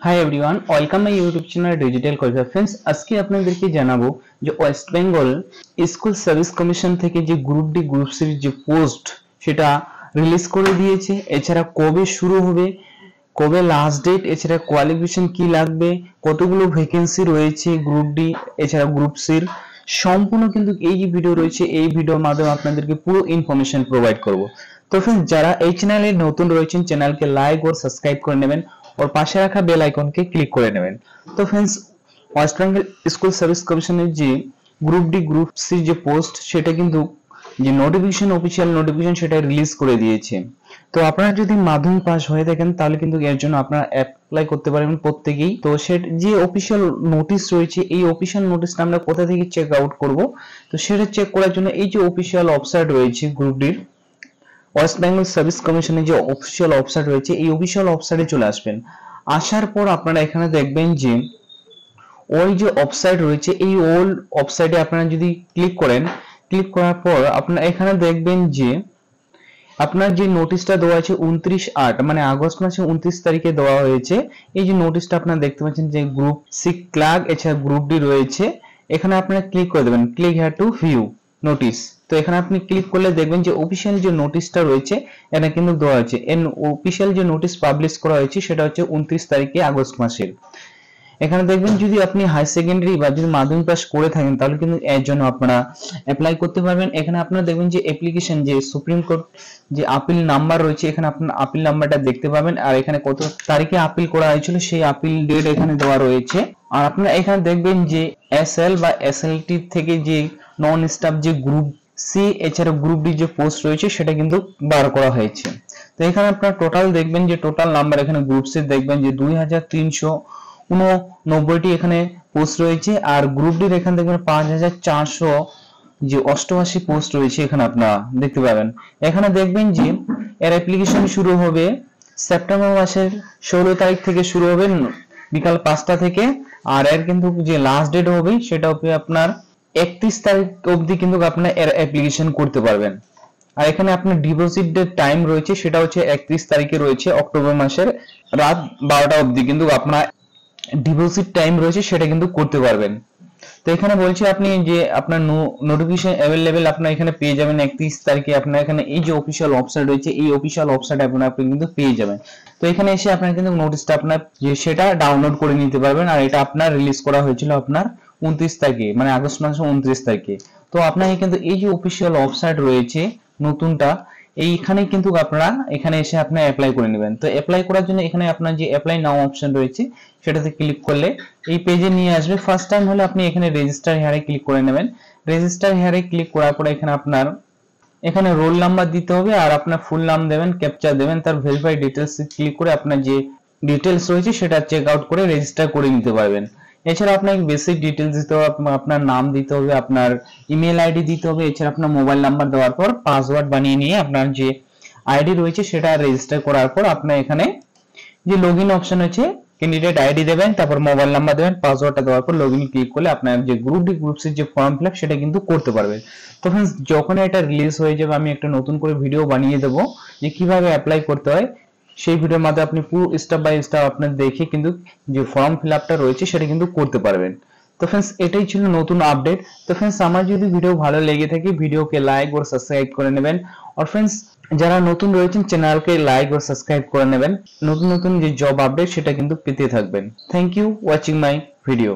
Hi everyone, welcome my YouTube channel digital corridor. Friends, আজকে আপনাদেরকে জানাবো যে West Bengal school service commission থেকে যে গ্রুপ ডি গ্রুপ সির যে পোস্ট সেটা রিলিজ করে দিয়েছে। এছাড়া কবে শুরু হবে, কবে লাস্ট ডেট, এছাড়া কোয়ালিফিকেশন কি লাগবে, কতগুলো ভ্যাকেন্সি রয়েছে গ্রুপ ডি এছাড়া গ্রুপ সির সম্পূর্ণ কিন্তু এই যে ভিডিও রয়েছে এই ভিডিওর মাধ্যমে আপনাদেরকে পুরো ইনফরমেশন প্রোভাইড করব। তো ফ্রেন্ডস, যারা এই চ্যানেলে নতুন রয়েছেন চ্যানেলকে লাইক ও সাবস্ক্রাইব করে নেবেন और পাশে রাখা বেল আইকনকে ক্লিক করে নেবেন। তো friends, West Bengal school service কমিশনের যে গ্রুপ ডি গ্রুপ সি যে পোস্ট সেটা কিন্তু যে নোটিফিকেশন অফিশিয়াল নোটিফিকেশন সেটা রিলিজ করে দিয়েছে। তো আপনারা যদি মাধ্যমিক পাস হয়ে থাকেন তাহলে কিন্তু এর জন্য আপনারা অ্যাপ্লাই করতে পারবেন প্রত্যেকেই। তো সে যে অফিশিয়াল নোটিশ রয়েছে এই অফিশিয়াল নোটিশটা আমরা কোথা থেকে চেক আউট করব, তো সেটা চেক করার জন্য এই যে অফিশিয়াল ওয়েবসাইট রয়েছে গ্রুপ ডির ওয়েস্ট বেঙ্গল সার্ভিস কমিশনের যে অফিসিয়াল ওয়েবসাইট রয়েছে এই অফিসিয়াল ওয়েবসাইটে চলে আসবেন। আসার পর আপনারা এখানে দেখবেন যে ওই যে ওয়েবসাইট রয়েছে এই ওল ওয়েবসাইটে আপনারা যদি ক্লিক করেন, ক্লিক করার পর আপনারা এখানে দেখবেন যে আপনার যে নোটিশটা দেওয়া আছে 29/8 মানে আগস্ট মাসের 29 তারিখে দেওয়া হয়েছে। এই যে নোটিশটা আপনারা দেখতে পাচ্ছেন যে গ্রুপ সি ক্লার্ক এছাড়া গ্রুপ ডি রয়েছে, এখানে আপনারা ক্লিক করে দেবেন click here two view notice. তো এখানে আপনি ক্লিক করলে দেখবেন যে অফিশিয়াল যে নোটিশটা রয়েছে এটা কিন্তু দেওয়া আছে। এর অফিশিয়াল যে নোটিশ পাবলিশ করা হয়েছে সেটা হচ্ছে 29 তারিখে আগস্ট মাসের। এখানে দেখবেন যদি আপনি হাই সেকেন্ডারি বা যদি মাধ্যমিক পাস করে থাকেন তাহলে কিন্তু এর জন্য আপনারা অ্যাপ্লাই করতে পারবেন। এখানে আপনারা দেখবেন যে অ্যাপ্লিকেশন যে সুপ্রিম কোর্ট যে আপিল নাম্বার রয়েছে এখানে আপনার আপিল নাম্বারটা দেখতে পাবেন, আর এখানে কত তারিখে আপিল করা হয়েছিল সেই আপিল ডেট এখানে দেওয়া রয়েছে। আর আপনারা এখানে দেখবেন যে এসএল বা এসএলটি থেকে যে নন স্টাফ যে গ্রুপ সি এছাড়া গ্রুপ ডি যে পোস্ট রয়েছে সেটা কিন্তু বার করা হয়েছে। তো এখানে আপনারা টোটাল দেখবেন যে টোটাল নাম্বার এখানে গ্রুপ সি দেখবেন যে 2389টি এখানে পোস্ট রয়েছে, আর গ্রুপ ডির এখানে দেখবেন 5400 যে 88 পোস্ট রয়েছে এখানে আপনারা দেখতে পাবেন। এখানে দেখবেন যে এর অ্যাপ্লিকেশন শুরু হবে সেপ্টেম্বর মাসের 16 তারিখ থেকে শুরু হবে বিকাল 5টা থেকে, আর এর কিন্তু যে লাস্ট ডেট হবে সেটা হবে আপনার 31 তারিখ অবধি কিন্তু আপনারা এর অ্যাপ্লিকেশন করতে পারবেন। আর এখানে আপনার ডিপোজিট ডেট টাইম রয়েছে সেটা হচ্ছে 31 তারিখে রয়েছে অক্টোবর মাসের রাত 12টা অবধি কিন্তু আপনারা ডিপোজিট টাইম রয়েছে সেটা কিন্তু করতে পারবেন। তো এখানে বলছি আপনি যে আপনার নোটিফিকেশন অ্যাভেলেবেল আপনার এখানে পেয়ে যাবেন 31 তারিখে। আপনার এখানে এই যে অফিশিয়াল ওয়েবসাইট রয়েছে এই অফিশিয়াল ওয়েবসাইট আপনারা কিন্তু পেয়ে যাবেন। তো এখানে এসে আপনারা কিন্তু নোটিশটা আপনার যে সেটা ডাউনলোড করে নিতে পারবেন। আর এটা আপনার রিলিজ করা হয়েছিল আপনার 29 তারিখে মানে আগস্ট মাসের 29 তারিখে। তো আপনাকে কিন্তু এই যে অফিশিয়াল ওয়েবসাইট রয়েছে নতুনটা এইখানে কিন্তু আপনারা এখানে এসে আপনি অ্যাপ্লাই করে নেবেন। তো অ্যাপ্লাই করার জন্য এখানে আপনার যে অ্যাপ্লাই নাও অপশন রয়েছে সেটাতে ক্লিক করলে এই পেজে নিয়ে আসবে। ফার্স্ট টাইম হলে আপনি এখানে রেজিস্টার হেয়ারে ক্লিক করে নেবেন। রেজিস্টার হেয়ারে ক্লিক করার পরে এখানে আপনার এখানে রোল নাম্বার দিতে হবে আর আপনার ফুল নাম দেবেন, ক্যাপচা দেবেন, তার ভেরিফাই ডিটেইলস ক্লিক করে আপনার যে ডিটেইলস রয়েছে সেটা চেক আউট করে রেজিস্টার করে নিতে পারবেন। এছাড়া আপনাকে বেসিক ডিটেইলস দিতে হবে, আপনার নাম দিতে হবে, আপনার ইমেল আইডি দিতে হবে, এছাড়া আপনার মোবাইল নাম্বার দেওয়ার পর পাসওয়ার্ড বানিয়ে নিয়ে আপনার যে আইডি রয়েছে সেটা রেজিস্টার করার পর আপনার এখানে যে লগইন অপশন আছে ক্যান্ডিডেট আইডি দেবেন, তারপর মোবাইল নাম্বার দেবেন, পাসওয়ার্ডটা দেওয়ার পর লগইন ক্লিক করলে আপনার যে গ্রুপ ডি গ্রুপ সি যে ফর্ম ফিলআপ সেটা কিন্তু করতে পারবেন। তো फ्रेंड्स, যখন এটা রিলিজ হয়ে যাবে আমি একটা নতুন করে ভিডিও বানিয়ে দেব যে কিভাবে অ্যাপ্লাই করতে হয়। সেই ভিডিওর মাধ্যমে আপনি পুরো স্টেপ বাই স্টেপ আপনার দেখে কিন্তু যে ফর্ম ফিলআপটা রয়েছে সেটা কিন্তু করতে পারবেন। তো फ्रेंड्स, এটাই ছিল নতুন আপডেট। তো फ्रेंड्स, আমার যদি ভিডিও ভালো লেগে থাকে ভিডিওকে লাইক ও সাবস্ক্রাইব করে নেবেন। আর फ्रेंड्स, যারা নতুন রয়েছেন চ্যানেলকে লাইক ও সাবস্ক্রাইব করে নেবেন। নতুন নতুন যে জব আপডেট সেটা কিন্তু পেতে থাকবেন। Thank you watching my video.